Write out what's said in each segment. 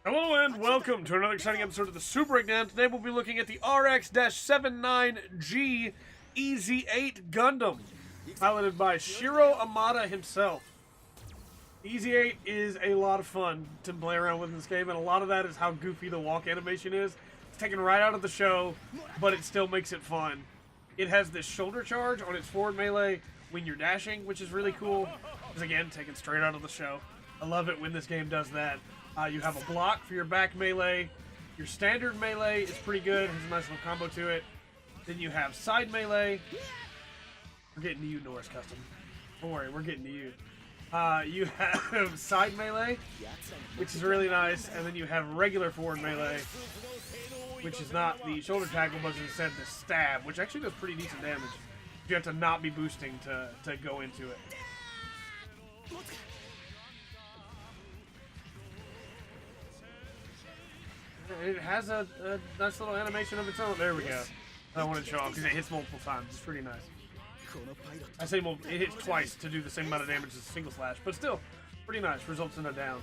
Hello and welcome to another exciting episode of the Super Breakdown. Today we'll be looking at the RX-79G EZ-8 Gundam, piloted by Shiro Amada himself. The EZ-8 is a lot of fun to play around with in this game, and a lot of that is how goofy the walk animation is. It's taken right out of the show, but it still makes it fun. It has this shoulder charge on its forward melee when you're dashing, which is really cool. Because again, taken straight out of the show. I love it when this game does that. You have a block for your back melee. Your standard melee is pretty good. Has a nice little combo to it. Then you have side melee. We're getting to you, Norris Custom. Don't worry, we're getting to you. You have side melee, which is really nice. And then you have regular forward melee, which is not the shoulder tackle, but instead the stab, which actually does pretty decent damage. You have to not be boosting to go into it. It has a nice little animation of its own. There we go. I wanted to show off because it hits multiple times. It's pretty nice. I say it hits twice to do the same amount of damage as a single slash, but still, pretty nice. Results in a down.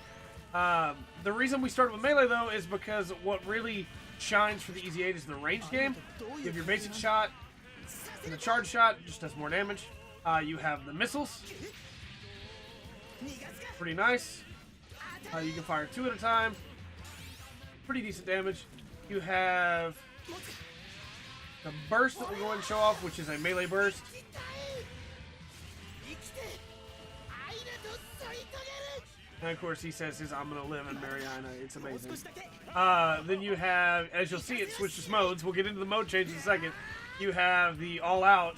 The reason we started with melee, though, is because what really shines for the EZ-8 is the ranged game. You have your basic shot, and the charge shot just does more damage. You have the missiles. Pretty nice. You can fire 2 at a time. Pretty decent damage. You have the burst that we're going to show off, which is a melee burst. And of course he says I'm gonna live and marry Aina. It's amazing. Then you have, as you'll see, it switches modes. We'll get into the mode change in a second. You have the all out,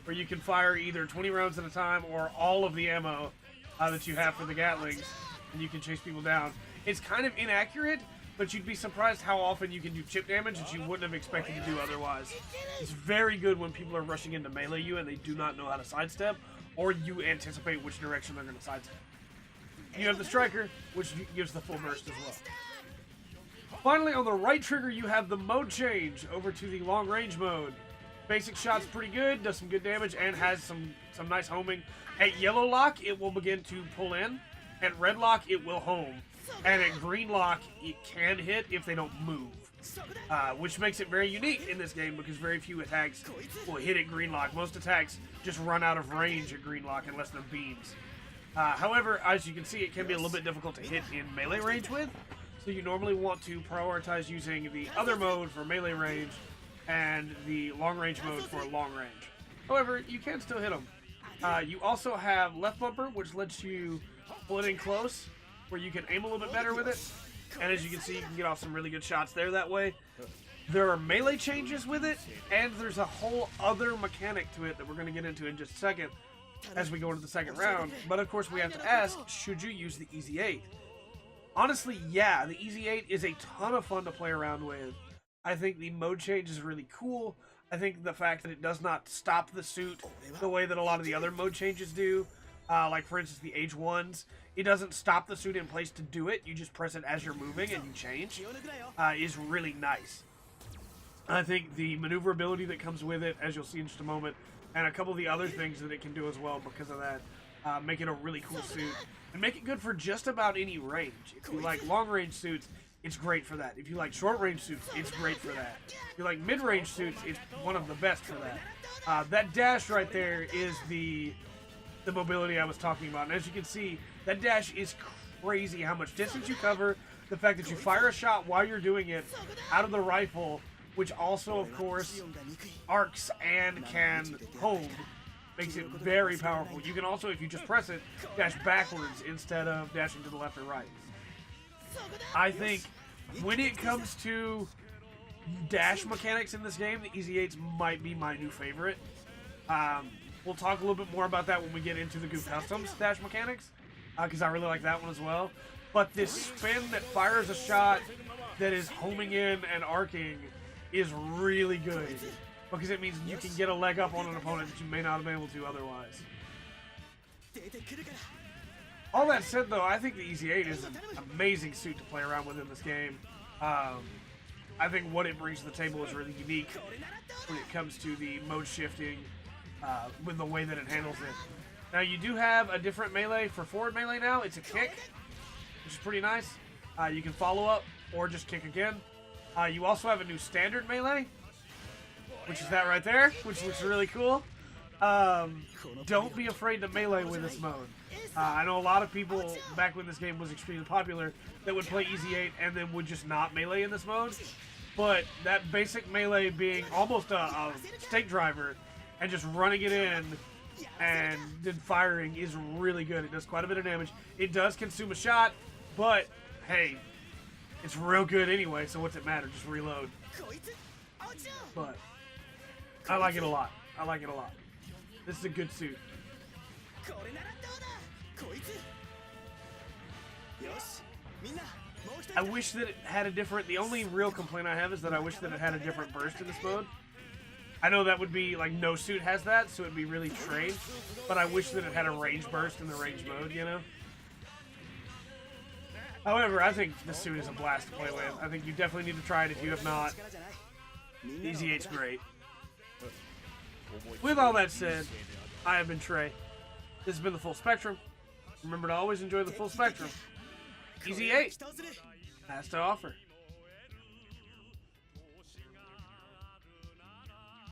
where you can fire either 20 rounds at a time or all of the ammo that you have for the Gatlings, and you can chase people down. It's kind of inaccurate, but you'd be surprised how often you can do chip damage that you wouldn't have expected to do otherwise. It's very good when people are rushing into melee you and they do not know how to sidestep, or you anticipate which direction they're going to sidestep. You have the striker, which gives the full burst as well. Finally, on the right trigger, you have the mode change over to the long range mode. Basic shot's pretty good, does some good damage, and has some nice homing. At yellow lock, it will begin to pull in. At red lock, it will home. And at green lock, it can hit if they don't move. Which makes it very unique in this game because very few attacks will hit at green lock. Most attacks just run out of range at green lock unless they're beams. However, as you can see, it can be a little bit difficult to hit in melee range with. So you normally want to prioritize using the other mode for melee range and the long range mode for long range. However, you can still hit them. You also have left bumper, which lets you pull it in close, where you can aim a little bit better with it. And as you can see, you can get off some really good shots there that way. There are melee changes with it, and there's a whole other mechanic to it that we're going to get into in just a second as we go into the second round. But of course, we have to ask, should you use the EZ-8? Honestly, yeah, the EZ-8 is a ton of fun to play around with. I think the mode change is really cool. I think the fact that it does not stop the suit the way that a lot of the other mode changes do, like for instance the Age 1s, it doesn't stop the suit in place to do it. You just press it as you're moving and you change, is really nice. I think the maneuverability that comes with it, as you'll see in just a moment, and a couple of the other things that it can do as well because of that, make it a really cool suit. And make it good for just about any range. If you like long-range suits, it's great for that. If you like short-range suits, it's great for that. If you like mid-range suits, it's one of the best for that. That dash right there is the mobility I was talking about. And as you can see, that dash is crazy how much distance you cover. The fact that you fire a shot while you're doing it out of the rifle, which also, of course, arcs and can hold, makes it very powerful. You can also, if you just press it, dash backwards instead of dashing to the left or right. I think when it comes to dash mechanics in this game, the EZ-8s might be my new favorite. We'll talk a little bit more about that when we get into the Goo Customs dash mechanics, because I really like that one as well. But this spin that fires a shot that is homing in and arcing is really good, because it means you can get a leg up on an opponent that you may not have been able to otherwise. All that said, though, I think the EZ-8 is an amazing suit to play around with in this game. I think what it brings to the table is really unique when it comes to the mode shifting with the way that it handles it. Now, you do have a different melee for forward melee now. It's a kick, which is pretty nice. You can follow up or just kick again. You also have a new standard melee, which is that right there, which looks really cool. Don't be afraid to melee with this mode. I know a lot of people, back when this game was extremely popular, that would play EZ-8 and then would just not melee in this mode. But that basic melee being almost a stake driver and just running it in and then firing is really good. It does quite a bit of damage. It does consume a shot, but hey, it's real good anyway, so what's it matter? Just reload. But I like it a lot. I like it a lot. This is a good suit. I wish that it had a different... The only real complaint I have is that I wish that it had a different burst in this mode. I know that would be, like, no suit has that, so it'd be really trained. But I wish that it had a range burst in the range mode, you know? However, I think the suit is a blast to play with. I think you definitely need to try it if you have not. EZ-8's great. With all that said, I have been Trey. This has been the Full Spectrum. Remember to always enjoy the full spectrum. EZ-8 has to offer.